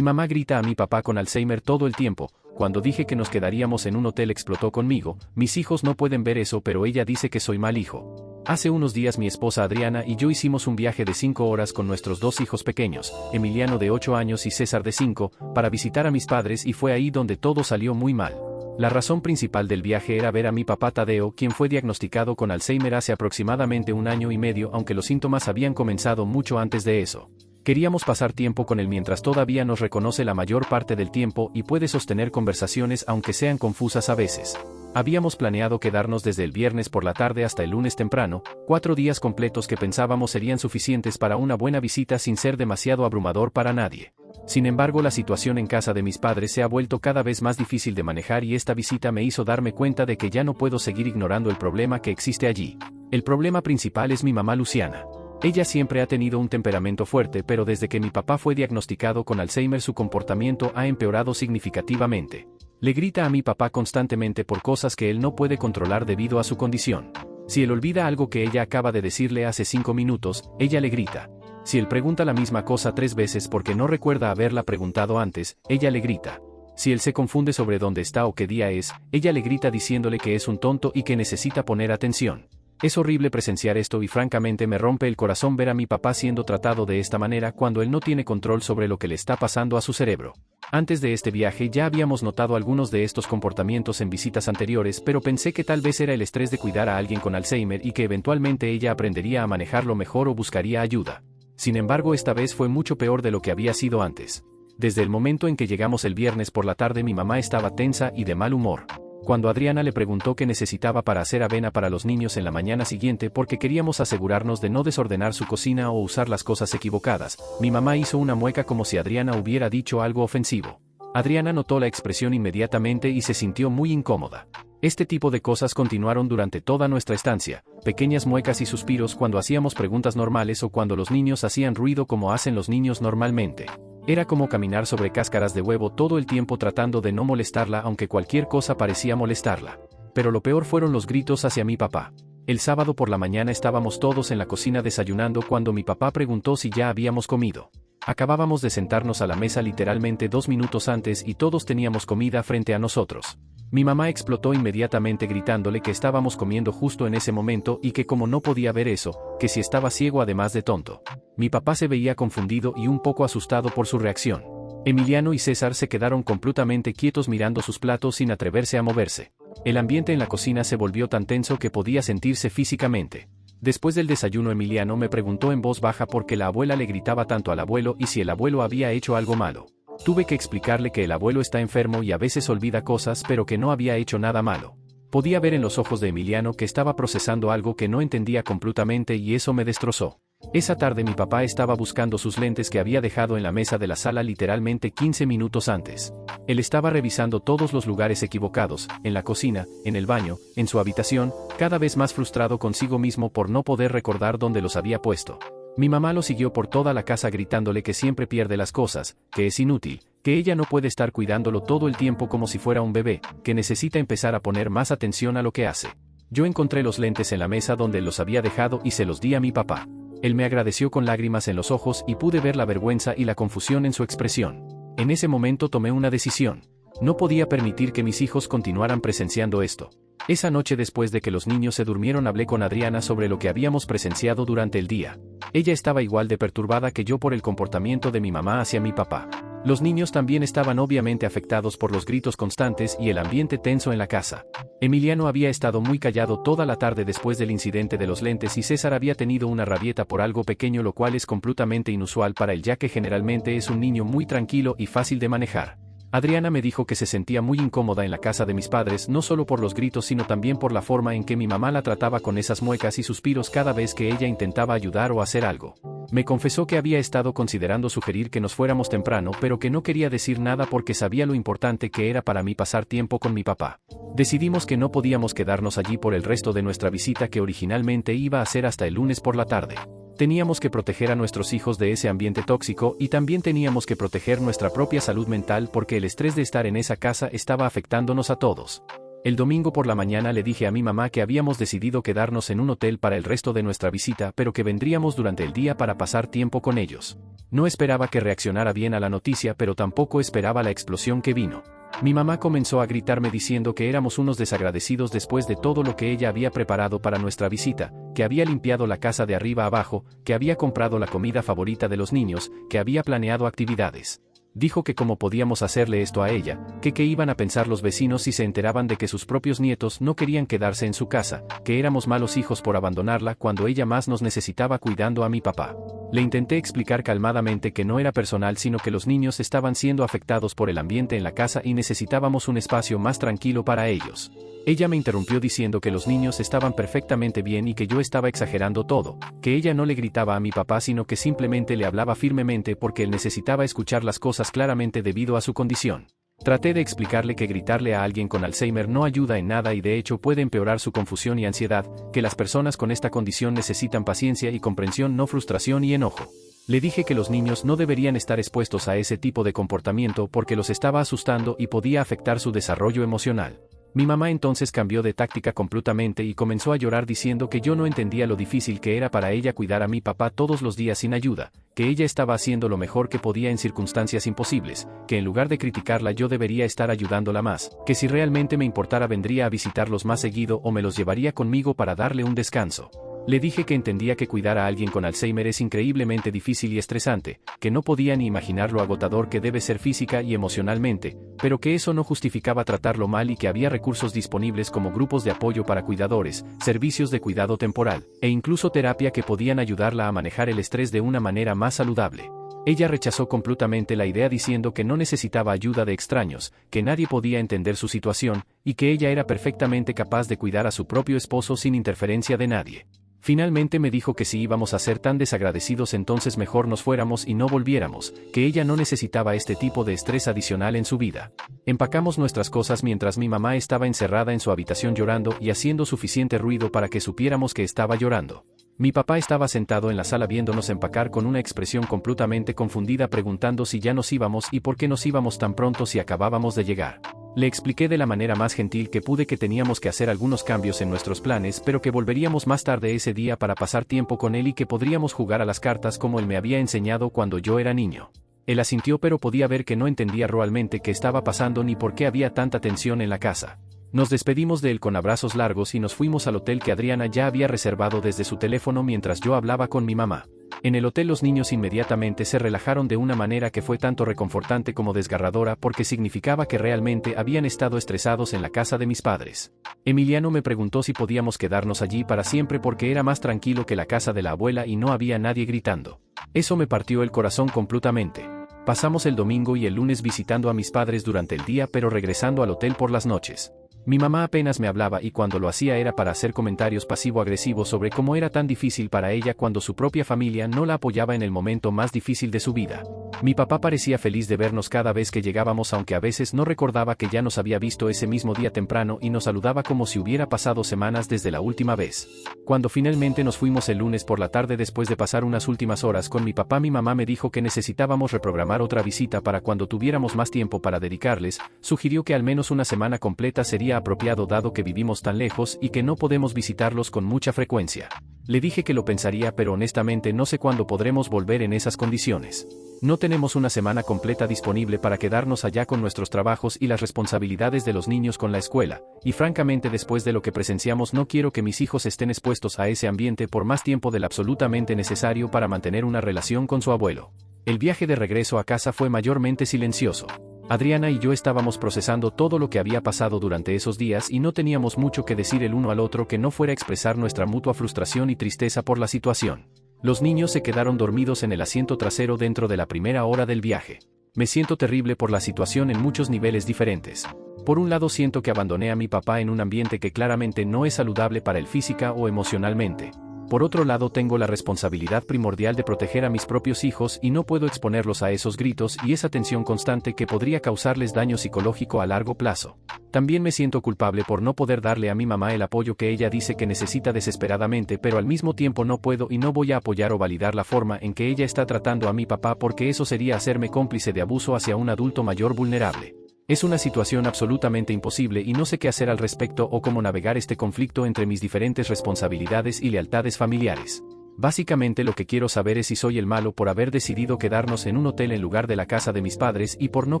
Mi mamá grita a mi papá con Alzheimer todo el tiempo. Cuando dije que nos quedaríamos en un hotel explotó conmigo. Mis hijos no pueden ver eso, pero ella dice que soy mal hijo. Hace unos días mi esposa Adriana y yo hicimos un viaje de 5 horas con nuestros 2 hijos pequeños, Emiliano de 8 años y César de 5, para visitar a mis padres y fue ahí donde todo salió muy mal. La razón principal del viaje era ver a mi papá Tadeo, quien fue diagnosticado con Alzheimer hace aproximadamente 1 año y medio, aunque los síntomas habían comenzado mucho antes de eso. Queríamos pasar tiempo con él mientras todavía nos reconoce la mayor parte del tiempo y puede sostener conversaciones aunque sean confusas a veces. Habíamos planeado quedarnos desde el viernes por la tarde hasta el lunes temprano, 4 días completos que pensábamos serían suficientes para una buena visita sin ser demasiado abrumador para nadie. Sin embargo, la situación en casa de mis padres se ha vuelto cada vez más difícil de manejar y esta visita me hizo darme cuenta de que ya no puedo seguir ignorando el problema que existe allí. El problema principal es mi mamá Luciana. Ella siempre ha tenido un temperamento fuerte, pero desde que mi papá fue diagnosticado con Alzheimer su comportamiento ha empeorado significativamente. Le grita a mi papá constantemente por cosas que él no puede controlar debido a su condición. Si él olvida algo que ella acaba de decirle hace 5 minutos, ella le grita. Si él pregunta la misma cosa 3 veces porque no recuerda haberla preguntado antes, ella le grita. Si él se confunde sobre dónde está o qué día es, ella le grita diciéndole que es un tonto y que necesita poner atención. Es horrible presenciar esto y francamente me rompe el corazón ver a mi papá siendo tratado de esta manera cuando él no tiene control sobre lo que le está pasando a su cerebro. Antes de este viaje ya habíamos notado algunos de estos comportamientos en visitas anteriores, pero pensé que tal vez era el estrés de cuidar a alguien con Alzheimer y que eventualmente ella aprendería a manejarlo mejor o buscaría ayuda. Sin embargo, esta vez fue mucho peor de lo que había sido antes. Desde el momento en que llegamos el viernes por la tarde mi mamá estaba tensa y de mal humor. Cuando Adriana le preguntó qué necesitaba para hacer avena para los niños en la mañana siguiente porque queríamos asegurarnos de no desordenar su cocina o usar las cosas equivocadas, mi mamá hizo una mueca como si Adriana hubiera dicho algo ofensivo. Adriana notó la expresión inmediatamente y se sintió muy incómoda. Este tipo de cosas continuaron durante toda nuestra estancia, pequeñas muecas y suspiros cuando hacíamos preguntas normales o cuando los niños hacían ruido como hacen los niños normalmente. Era como caminar sobre cáscaras de huevo todo el tiempo tratando de no molestarla aunque cualquier cosa parecía molestarla. Pero lo peor fueron los gritos hacia mi papá. El sábado por la mañana estábamos todos en la cocina desayunando cuando mi papá preguntó si ya habíamos comido. Acabábamos de sentarnos a la mesa literalmente 2 minutos antes y todos teníamos comida frente a nosotros. Mi mamá explotó inmediatamente gritándole que estábamos comiendo justo en ese momento y que como no podía ver eso, que si estaba ciego además de tonto. Mi papá se veía confundido y un poco asustado por su reacción. Emiliano y César se quedaron completamente quietos mirando sus platos sin atreverse a moverse. El ambiente en la cocina se volvió tan tenso que podía sentirse físicamente. Después del desayuno Emiliano me preguntó en voz baja por qué la abuela le gritaba tanto al abuelo y si el abuelo había hecho algo malo. Tuve que explicarle que el abuelo está enfermo y a veces olvida cosas pero que no había hecho nada malo. Podía ver en los ojos de Emiliano que estaba procesando algo que no entendía completamente y eso me destrozó. Esa tarde mi papá estaba buscando sus lentes que había dejado en la mesa de la sala literalmente 15 minutos antes. Él estaba revisando todos los lugares equivocados, en la cocina, en el baño, en su habitación, cada vez más frustrado consigo mismo por no poder recordar dónde los había puesto. Mi mamá lo siguió por toda la casa gritándole que siempre pierde las cosas, que es inútil, que ella no puede estar cuidándolo todo el tiempo como si fuera un bebé, que necesita empezar a poner más atención a lo que hace. Yo encontré los lentes en la mesa donde los había dejado y se los di a mi papá. Él me agradeció con lágrimas en los ojos y pude ver la vergüenza y la confusión en su expresión. En ese momento tomé una decisión. No podía permitir que mis hijos continuaran presenciando esto. Esa noche después de que los niños se durmieron hablé con Adriana sobre lo que habíamos presenciado durante el día. Ella estaba igual de perturbada que yo por el comportamiento de mi mamá hacia mi papá. Los niños también estaban obviamente afectados por los gritos constantes y el ambiente tenso en la casa. Emiliano había estado muy callado toda la tarde después del incidente de los lentes y César había tenido una rabieta por algo pequeño, lo cual es completamente inusual para él ya que generalmente es un niño muy tranquilo y fácil de manejar. Adriana me dijo que se sentía muy incómoda en la casa de mis padres no solo por los gritos sino también por la forma en que mi mamá la trataba con esas muecas y suspiros cada vez que ella intentaba ayudar o hacer algo. Me confesó que había estado considerando sugerir que nos fuéramos temprano pero que no quería decir nada porque sabía lo importante que era para mí pasar tiempo con mi papá. Decidimos que no podíamos quedarnos allí por el resto de nuestra visita que originalmente iba a ser hasta el lunes por la tarde. Teníamos que proteger a nuestros hijos de ese ambiente tóxico y también teníamos que proteger nuestra propia salud mental porque el estrés de estar en esa casa estaba afectándonos a todos. El domingo por la mañana le dije a mi mamá que habíamos decidido quedarnos en un hotel para el resto de nuestra visita, pero que vendríamos durante el día para pasar tiempo con ellos. No esperaba que reaccionara bien a la noticia, pero tampoco esperaba la explosión que vino. Mi mamá comenzó a gritarme diciendo que éramos unos desagradecidos después de todo lo que ella había preparado para nuestra visita, que había limpiado la casa de arriba abajo, que había comprado la comida favorita de los niños, que había planeado actividades. Dijo que cómo podíamos hacerle esto a ella, que iban a pensar los vecinos si se enteraban de que sus propios nietos no querían quedarse en su casa, que éramos malos hijos por abandonarla cuando ella más nos necesitaba cuidando a mi papá. Le intenté explicar calmadamente que no era personal, sino que los niños estaban siendo afectados por el ambiente en la casa y necesitábamos un espacio más tranquilo para ellos. Ella me interrumpió diciendo que los niños estaban perfectamente bien y que yo estaba exagerando todo, que ella no le gritaba a mi papá sino que simplemente le hablaba firmemente porque él necesitaba escuchar las cosas claramente debido a su condición. Traté de explicarle que gritarle a alguien con Alzheimer no ayuda en nada y de hecho puede empeorar su confusión y ansiedad, que las personas con esta condición necesitan paciencia y comprensión, no frustración y enojo. Le dije que los niños no deberían estar expuestos a ese tipo de comportamiento porque los estaba asustando y podía afectar su desarrollo emocional. Mi mamá entonces cambió de táctica completamente y comenzó a llorar diciendo que yo no entendía lo difícil que era para ella cuidar a mi papá todos los días sin ayuda, que ella estaba haciendo lo mejor que podía en circunstancias imposibles, que en lugar de criticarla yo debería estar ayudándola más, que si realmente me importara vendría a visitarlos más seguido o me los llevaría conmigo para darle un descanso. Le dije que entendía que cuidar a alguien con Alzheimer es increíblemente difícil y estresante, que no podía ni imaginar lo agotador que debe ser física y emocionalmente, pero que eso no justificaba tratarlo mal y que había recursos disponibles como grupos de apoyo para cuidadores, servicios de cuidado temporal, e incluso terapia que podían ayudarla a manejar el estrés de una manera más saludable. Ella rechazó completamente la idea diciendo que no necesitaba ayuda de extraños, que nadie podía entender su situación, y que ella era perfectamente capaz de cuidar a su propio esposo sin interferencia de nadie. Finalmente me dijo que si íbamos a ser tan desagradecidos entonces mejor nos fuéramos y no volviéramos, que ella no necesitaba este tipo de estrés adicional en su vida. Empacamos nuestras cosas mientras mi mamá estaba encerrada en su habitación llorando y haciendo suficiente ruido para que supiéramos que estaba llorando. Mi papá estaba sentado en la sala viéndonos empacar con una expresión completamente confundida preguntando si ya nos íbamos y por qué nos íbamos tan pronto si acabábamos de llegar. Le expliqué de la manera más gentil que pude que teníamos que hacer algunos cambios en nuestros planes pero que volveríamos más tarde ese día para pasar tiempo con él y que podríamos jugar a las cartas como él me había enseñado cuando yo era niño. Él asintió pero podía ver que no entendía realmente qué estaba pasando ni por qué había tanta tensión en la casa. Nos despedimos de él con abrazos largos y nos fuimos al hotel que Adriana ya había reservado desde su teléfono mientras yo hablaba con mi mamá. En el hotel los niños inmediatamente se relajaron de una manera que fue tanto reconfortante como desgarradora porque significaba que realmente habían estado estresados en la casa de mis padres. Emiliano me preguntó si podíamos quedarnos allí para siempre porque era más tranquilo que la casa de la abuela y no había nadie gritando. Eso me partió el corazón completamente. Pasamos el domingo y el lunes visitando a mis padres durante el día pero regresando al hotel por las noches. Mi mamá apenas me hablaba y cuando lo hacía era para hacer comentarios pasivo-agresivos sobre cómo era tan difícil para ella cuando su propia familia no la apoyaba en el momento más difícil de su vida. Mi papá parecía feliz de vernos cada vez que llegábamos aunque a veces no recordaba que ya nos había visto ese mismo día temprano y nos saludaba como si hubiera pasado semanas desde la última vez. Cuando finalmente nos fuimos el lunes por la tarde después de pasar unas últimas horas con mi papá, mi mamá me dijo que necesitábamos reprogramar otra visita para cuando tuviéramos más tiempo para dedicarles. Sugirió que al menos una semana completa sería apropiado dado que vivimos tan lejos y que no podemos visitarlos con mucha frecuencia. Le dije que lo pensaría pero honestamente no sé cuándo podremos volver en esas condiciones. No tenemos una semana completa disponible para quedarnos allá con nuestros trabajos y las responsabilidades de los niños con la escuela, y francamente después de lo que presenciamos no quiero que mis hijos estén expuestos a ese ambiente por más tiempo del absolutamente necesario para mantener una relación con su abuelo. El viaje de regreso a casa fue mayormente silencioso. Adriana y yo estábamos procesando todo lo que había pasado durante esos días y no teníamos mucho que decir el uno al otro que no fuera expresar nuestra mutua frustración y tristeza por la situación. Los niños se quedaron dormidos en el asiento trasero dentro de la primera hora del viaje. Me siento terrible por la situación en muchos niveles diferentes. Por un lado siento que abandoné a mi papá en un ambiente que claramente no es saludable para él física o emocionalmente. Por otro lado tengo la responsabilidad primordial de proteger a mis propios hijos y no puedo exponerlos a esos gritos y esa tensión constante que podría causarles daño psicológico a largo plazo. También me siento culpable por no poder darle a mi mamá el apoyo que ella dice que necesita desesperadamente, pero al mismo tiempo no puedo y no voy a apoyar o validar la forma en que ella está tratando a mi papá porque eso sería hacerme cómplice de abuso hacia un adulto mayor vulnerable. Es una situación absolutamente imposible y no sé qué hacer al respecto o cómo navegar este conflicto entre mis diferentes responsabilidades y lealtades familiares. Básicamente lo que quiero saber es si soy el malo por haber decidido quedarnos en un hotel en lugar de la casa de mis padres y por no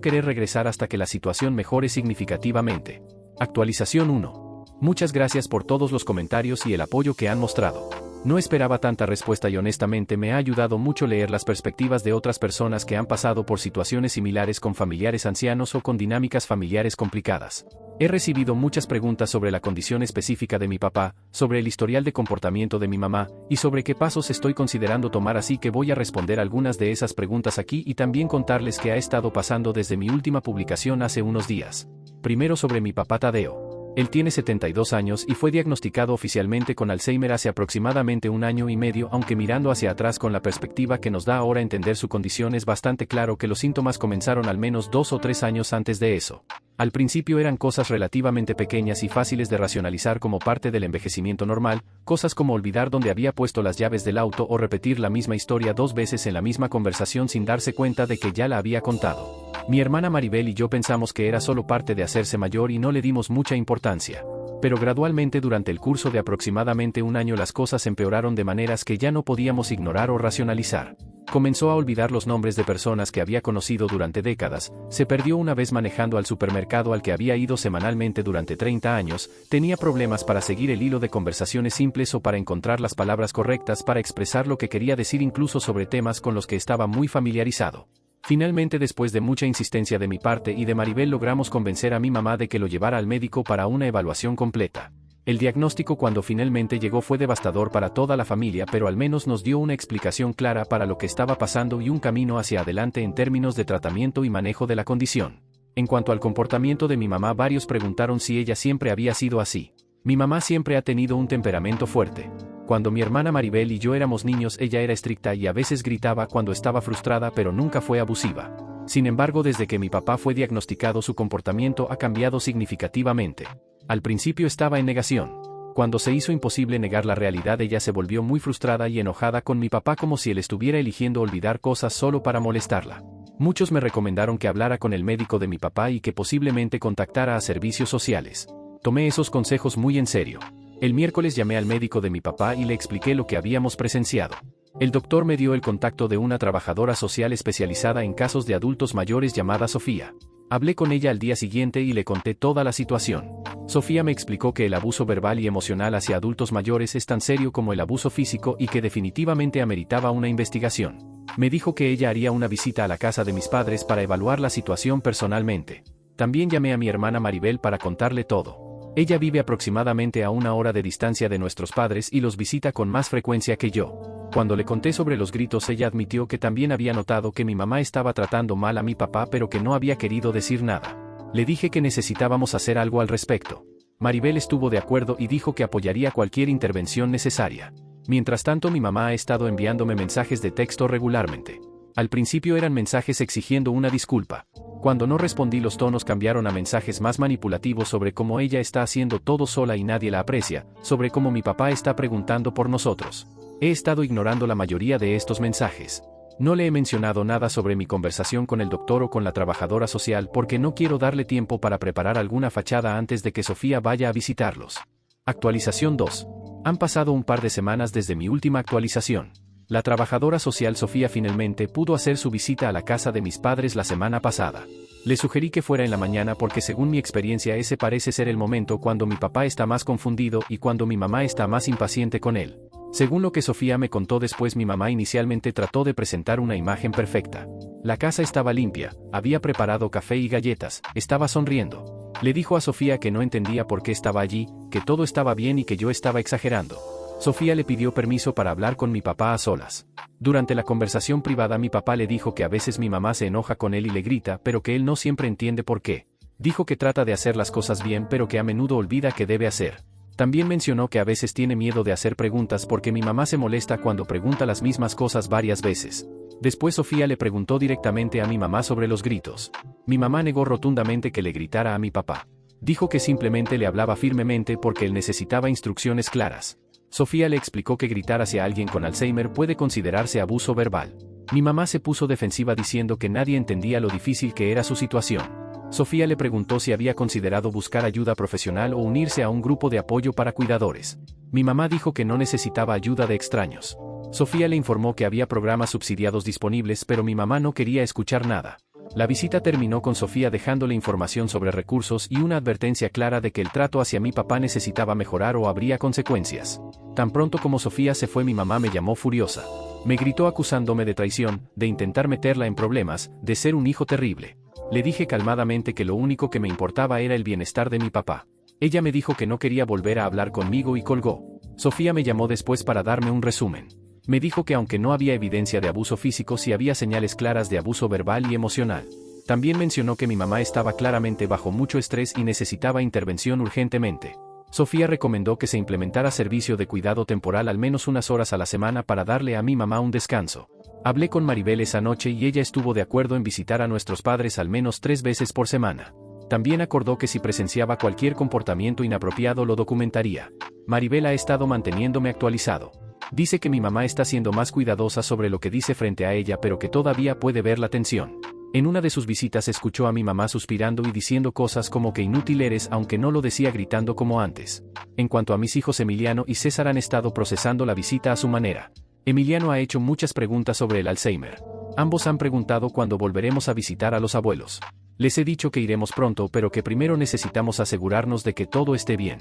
querer regresar hasta que la situación mejore significativamente. Actualización 1. Muchas gracias por todos los comentarios y el apoyo que han mostrado. No esperaba tanta respuesta y honestamente me ha ayudado mucho leer las perspectivas de otras personas que han pasado por situaciones similares con familiares ancianos o con dinámicas familiares complicadas. He recibido muchas preguntas sobre la condición específica de mi papá, sobre el historial de comportamiento de mi mamá, y sobre qué pasos estoy considerando tomar, así que voy a responder algunas de esas preguntas aquí y también contarles qué ha estado pasando desde mi última publicación hace unos días. Primero sobre mi papá Tadeo. Él tiene 72 años y fue diagnosticado oficialmente con Alzheimer hace aproximadamente 1 año y medio, aunque mirando hacia atrás con la perspectiva que nos da ahora entender su condición es bastante claro que los síntomas comenzaron al menos 2 o 3 años antes de eso. Al principio eran cosas relativamente pequeñas y fáciles de racionalizar como parte del envejecimiento normal, cosas como olvidar dónde había puesto las llaves del auto o repetir la misma historia 2 veces en la misma conversación sin darse cuenta de que ya la había contado. Mi hermana Maribel y yo pensamos que era solo parte de hacerse mayor y no le dimos mucha importancia. Pero gradualmente durante el curso de aproximadamente 1 año las cosas empeoraron de maneras que ya no podíamos ignorar o racionalizar. Comenzó a olvidar los nombres de personas que había conocido durante décadas, se perdió una vez manejando al supermercado al que había ido semanalmente durante 30 años, tenía problemas para seguir el hilo de conversaciones simples o para encontrar las palabras correctas para expresar lo que quería decir incluso sobre temas con los que estaba muy familiarizado. Finalmente, después de mucha insistencia de mi parte y de Maribel, logramos convencer a mi mamá de que lo llevara al médico para una evaluación completa. El diagnóstico cuando finalmente llegó fue devastador para toda la familia, pero al menos nos dio una explicación clara para lo que estaba pasando y un camino hacia adelante en términos de tratamiento y manejo de la condición. En cuanto al comportamiento de mi mamá, varios preguntaron si ella siempre había sido así. Mi mamá siempre ha tenido un temperamento fuerte. Cuando mi hermana Maribel y yo éramos niños, ella era estricta y a veces gritaba cuando estaba frustrada, pero nunca fue abusiva. Sin embargo, desde que mi papá fue diagnosticado, su comportamiento ha cambiado significativamente. Al principio estaba en negación. Cuando se hizo imposible negar la realidad, ella se volvió muy frustrada y enojada con mi papá, como si él estuviera eligiendo olvidar cosas solo para molestarla. Muchos me recomendaron que hablara con el médico de mi papá y que posiblemente contactara a servicios sociales. Tomé esos consejos muy en serio. El miércoles llamé al médico de mi papá y le expliqué lo que habíamos presenciado. El doctor me dio el contacto de una trabajadora social especializada en casos de adultos mayores llamada Sofía. Hablé con ella al día siguiente y le conté toda la situación. Sofía me explicó que el abuso verbal y emocional hacia adultos mayores es tan serio como el abuso físico y que definitivamente ameritaba una investigación. Me dijo que ella haría una visita a la casa de mis padres para evaluar la situación personalmente. También llamé a mi hermana Maribel para contarle todo. Ella vive aproximadamente a 1 hora de distancia de nuestros padres y los visita con más frecuencia que yo. Cuando le conté sobre los gritos, ella admitió que también había notado que mi mamá estaba tratando mal a mi papá, pero que no había querido decir nada. Le dije que necesitábamos hacer algo al respecto. Maribel estuvo de acuerdo y dijo que apoyaría cualquier intervención necesaria. Mientras tanto, mi mamá ha estado enviándome mensajes de texto regularmente. Al principio eran mensajes exigiendo una disculpa. Cuando no respondí, los tonos cambiaron a mensajes más manipulativos sobre cómo ella está haciendo todo sola y nadie la aprecia, sobre cómo mi papá está preguntando por nosotros. He estado ignorando la mayoría de estos mensajes. No le he mencionado nada sobre mi conversación con el doctor o con la trabajadora social porque no quiero darle tiempo para preparar alguna fachada antes de que Sofía vaya a visitarlos. Actualización 2. Han pasado un par de semanas desde mi última actualización. La trabajadora social Sofía finalmente pudo hacer su visita a la casa de mis padres la semana pasada. Le sugerí que fuera en la mañana porque según mi experiencia ese parece ser el momento cuando mi papá está más confundido y cuando mi mamá está más impaciente con él. Según lo que Sofía me contó después, mi mamá inicialmente trató de presentar una imagen perfecta. La casa estaba limpia, había preparado café y galletas, estaba sonriendo. Le dijo a Sofía que no entendía por qué estaba allí, que todo estaba bien y que yo estaba exagerando. Sofía le pidió permiso para hablar con mi papá a solas. Durante la conversación privada, mi papá le dijo que a veces mi mamá se enoja con él y le grita, pero que él no siempre entiende por qué. Dijo que trata de hacer las cosas bien, pero que a menudo olvida qué debe hacer. También mencionó que a veces tiene miedo de hacer preguntas porque mi mamá se molesta cuando pregunta las mismas cosas varias veces. Después Sofía le preguntó directamente a mi mamá sobre los gritos. Mi mamá negó rotundamente que le gritara a mi papá. Dijo que simplemente le hablaba firmemente porque él necesitaba instrucciones claras. Sofía le explicó que gritar hacia alguien con Alzheimer puede considerarse abuso verbal. Mi mamá se puso defensiva diciendo que nadie entendía lo difícil que era su situación. Sofía le preguntó si había considerado buscar ayuda profesional o unirse a un grupo de apoyo para cuidadores. Mi mamá dijo que no necesitaba ayuda de extraños. Sofía le informó que había programas subsidiados disponibles, pero mi mamá no quería escuchar nada. La visita terminó con Sofía dejándole información sobre recursos y una advertencia clara de que el trato hacia mi papá necesitaba mejorar o habría consecuencias. Tan pronto como Sofía se fue, mi mamá me llamó furiosa. Me gritó acusándome de traición, de intentar meterla en problemas, de ser un hijo terrible. Le dije calmadamente que lo único que me importaba era el bienestar de mi papá. Ella me dijo que no quería volver a hablar conmigo y colgó. Sofía me llamó después para darme un resumen. Me dijo que aunque no había evidencia de abuso físico, sí había señales claras de abuso verbal y emocional. También mencionó que mi mamá estaba claramente bajo mucho estrés y necesitaba intervención urgentemente. Sofía recomendó que se implementara servicio de cuidado temporal al menos unas horas a la semana para darle a mi mamá un descanso. Hablé con Maribel esa noche y ella estuvo de acuerdo en visitar a nuestros padres al menos 3 veces por semana. También acordó que si presenciaba cualquier comportamiento inapropiado lo documentaría. Maribel ha estado manteniéndome actualizado. Dice que mi mamá está siendo más cuidadosa sobre lo que dice frente a ella, pero que todavía puede ver la tensión. En una de sus visitas escuchó a mi mamá suspirando y diciendo cosas como que inútil eres, aunque no lo decía gritando como antes. En cuanto a mis hijos Emiliano y César, han estado procesando la visita a su manera. Emiliano ha hecho muchas preguntas sobre el Alzheimer. Ambos han preguntado cuándo volveremos a visitar a los abuelos. Les he dicho que iremos pronto, pero que primero necesitamos asegurarnos de que todo esté bien.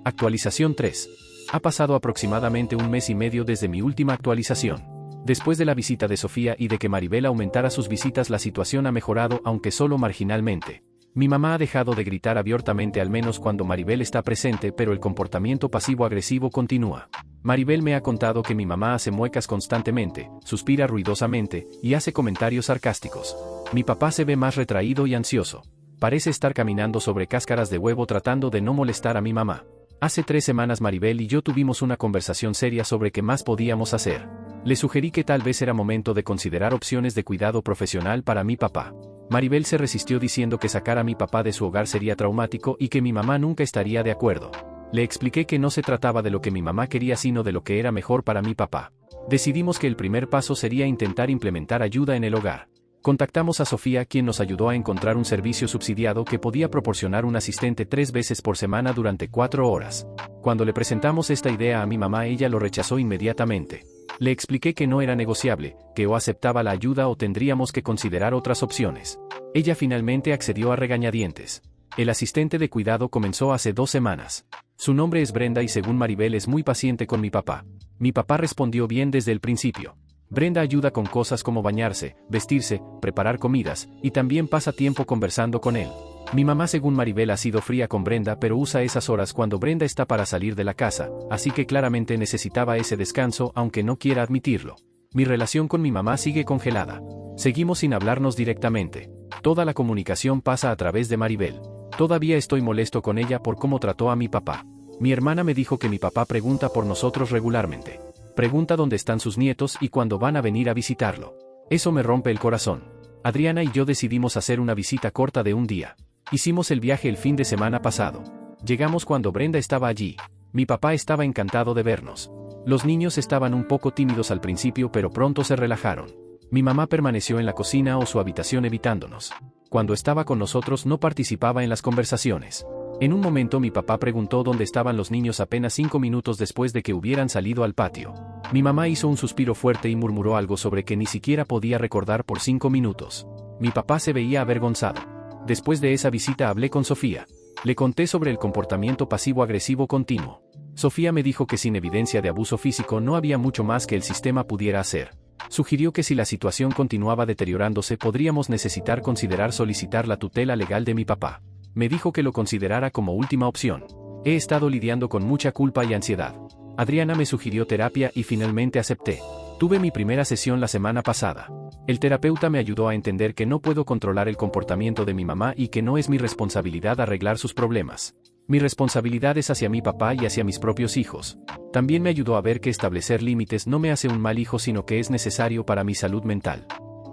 Actualización 3. Ha pasado aproximadamente 1 mes y medio desde mi última actualización. Después de la visita de Sofía y de que Maribel aumentara sus visitas, la situación ha mejorado, aunque solo marginalmente. Mi mamá ha dejado de gritar abiertamente al menos cuando Maribel está presente, pero el comportamiento pasivo-agresivo continúa. Maribel me ha contado que mi mamá hace muecas constantemente, suspira ruidosamente y hace comentarios sarcásticos. Mi papá se ve más retraído y ansioso. Parece estar caminando sobre cáscaras de huevo tratando de no molestar a mi mamá. Hace 3 semanas Maribel y yo tuvimos una conversación seria sobre qué más podíamos hacer. Le sugerí que tal vez era momento de considerar opciones de cuidado profesional para mi papá. Maribel se resistió diciendo que sacar a mi papá de su hogar sería traumático y que mi mamá nunca estaría de acuerdo. Le expliqué que no se trataba de lo que mi mamá quería sino de lo que era mejor para mi papá. Decidimos que el primer paso sería intentar implementar ayuda en el hogar. Contactamos a Sofía, quien nos ayudó a encontrar un servicio subsidiado que podía proporcionar un asistente 3 veces por semana durante 4 horas. Cuando le presentamos esta idea a mi mamá, ella lo rechazó inmediatamente. Le expliqué que no era negociable, que o aceptaba la ayuda o tendríamos que considerar otras opciones. Ella finalmente accedió a regañadientes. El asistente de cuidado comenzó hace 2 semanas. Su nombre es Brenda y según Maribel es muy paciente con mi papá. Mi papá respondió bien desde el principio. Brenda ayuda con cosas como bañarse, vestirse, preparar comidas, y también pasa tiempo conversando con él. Mi mamá, según Maribel, ha sido fría con Brenda, pero usa esas horas cuando Brenda está para salir de la casa, así que claramente necesitaba ese descanso, aunque no quiera admitirlo. Mi relación con mi mamá sigue congelada. Seguimos sin hablarnos directamente. Toda la comunicación pasa a través de Maribel. Todavía estoy molesto con ella por cómo trató a mi papá. Mi hermana me dijo que mi papá pregunta por nosotros regularmente. Pregunta dónde están sus nietos y cuándo van a venir a visitarlo. Eso me rompe el corazón. Adriana y yo decidimos hacer una visita corta de un día. Hicimos el viaje el fin de semana pasado. Llegamos cuando Brenda estaba allí. Mi papá estaba encantado de vernos. Los niños estaban un poco tímidos al principio, pero pronto se relajaron. Mi mamá permaneció en la cocina o su habitación evitándonos. Cuando estaba con nosotros no participaba en las conversaciones. En un momento mi papá preguntó dónde estaban los niños apenas 5 minutos después de que hubieran salido al patio. Mi mamá hizo un suspiro fuerte y murmuró algo sobre que ni siquiera podía recordar por 5 minutos. Mi papá se veía avergonzado. Después de esa visita hablé con Sofía. Le conté sobre el comportamiento pasivo-agresivo continuo. Sofía me dijo que sin evidencia de abuso físico no había mucho más que el sistema pudiera hacer. Sugirió que si la situación continuaba deteriorándose podríamos necesitar considerar solicitar la tutela legal de mi papá. Me dijo que lo considerara como última opción. He estado lidiando con mucha culpa y ansiedad. Adriana me sugirió terapia y finalmente acepté. Tuve mi primera sesión la semana pasada. El terapeuta me ayudó a entender que no puedo controlar el comportamiento de mi mamá y que no es mi responsabilidad arreglar sus problemas. Mi responsabilidad es hacia mi papá y hacia mis propios hijos. También me ayudó a ver que establecer límites no me hace un mal hijo, sino que es necesario para mi salud mental.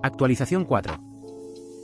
Actualización 4.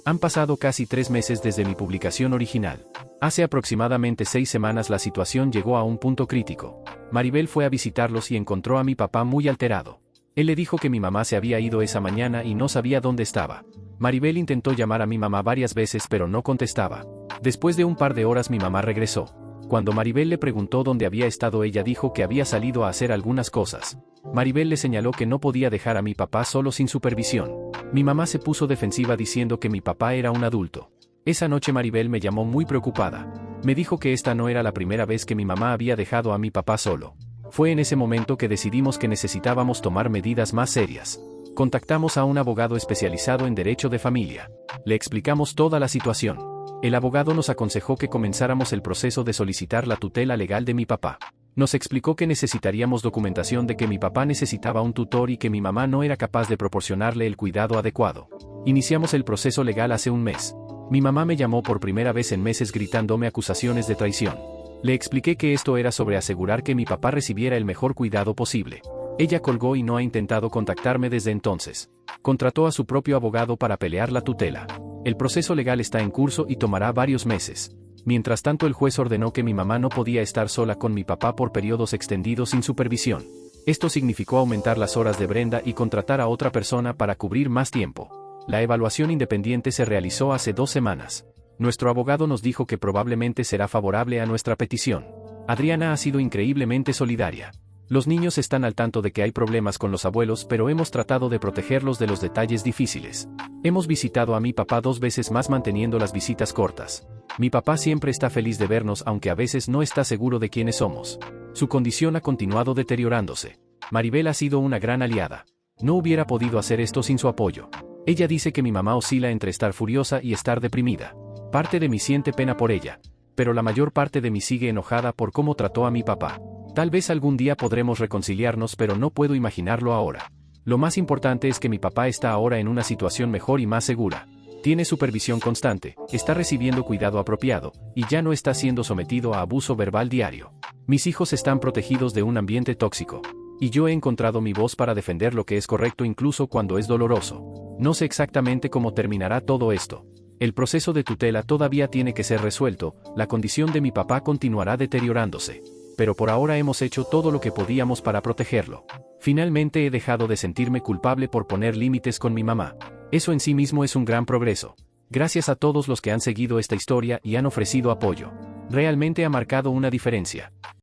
Han pasado casi 3 meses desde mi publicación original. Hace aproximadamente 6 semanas la situación llegó a un punto crítico. Maribel fue a visitarlos y encontró a mi papá muy alterado. Él le dijo que mi mamá se había ido esa mañana y no sabía dónde estaba. Maribel intentó llamar a mi mamá varias veces pero no contestaba. Después de un par de horas mi mamá regresó. Cuando Maribel le preguntó dónde había estado, ella dijo que había salido a hacer algunas cosas. Maribel le señaló que no podía dejar a mi papá solo sin supervisión. Mi mamá se puso defensiva diciendo que mi papá era un adulto. Esa noche Maribel me llamó muy preocupada. Me dijo que esta no era la primera vez que mi mamá había dejado a mi papá solo. Fue en ese momento que decidimos que necesitábamos tomar medidas más serias. Contactamos a un abogado especializado en derecho de familia. Le explicamos toda la situación. El abogado nos aconsejó que comenzáramos el proceso de solicitar la tutela legal de mi papá. Nos explicó que necesitaríamos documentación de que mi papá necesitaba un tutor y que mi mamá no era capaz de proporcionarle el cuidado adecuado. Iniciamos el proceso legal hace un mes. Mi mamá me llamó por primera vez en meses gritándome acusaciones de traición. Le expliqué que esto era sobre asegurar que mi papá recibiera el mejor cuidado posible. Ella colgó y no ha intentado contactarme desde entonces. Contrató a su propio abogado para pelear la tutela. El proceso legal está en curso y tomará varios meses. Mientras tanto, el juez ordenó que mi mamá no podía estar sola con mi papá por periodos extendidos sin supervisión. Esto significó aumentar las horas de Brenda y contratar a otra persona para cubrir más tiempo. La evaluación independiente se realizó hace 2 semanas. Nuestro abogado nos dijo que probablemente será favorable a nuestra petición. Adriana ha sido increíblemente solidaria. Los niños están al tanto de que hay problemas con los abuelos, pero hemos tratado de protegerlos de los detalles difíciles. Hemos visitado a mi papá 2 veces más manteniendo las visitas cortas. Mi papá siempre está feliz de vernos aunque a veces no está seguro de quiénes somos. Su condición ha continuado deteriorándose. Maribel ha sido una gran aliada. No hubiera podido hacer esto sin su apoyo. Ella dice que mi mamá oscila entre estar furiosa y estar deprimida. Parte de mí siente pena por ella, pero la mayor parte de mí sigue enojada por cómo trató a mi papá. Tal vez algún día podremos reconciliarnos, pero no puedo imaginarlo ahora. Lo más importante es que mi papá está ahora en una situación mejor y más segura. Tiene supervisión constante, está recibiendo cuidado apropiado, y ya no está siendo sometido a abuso verbal diario. Mis hijos están protegidos de un ambiente tóxico. Y yo he encontrado mi voz para defender lo que es correcto incluso cuando es doloroso. No sé exactamente cómo terminará todo esto. El proceso de tutela todavía tiene que ser resuelto, la condición de mi papá continuará deteriorándose. Pero por ahora hemos hecho todo lo que podíamos para protegerlo. Finalmente he dejado de sentirme culpable por poner límites con mi mamá. Eso en sí mismo es un gran progreso. Gracias a todos los que han seguido esta historia y han ofrecido apoyo. Realmente ha marcado una diferencia.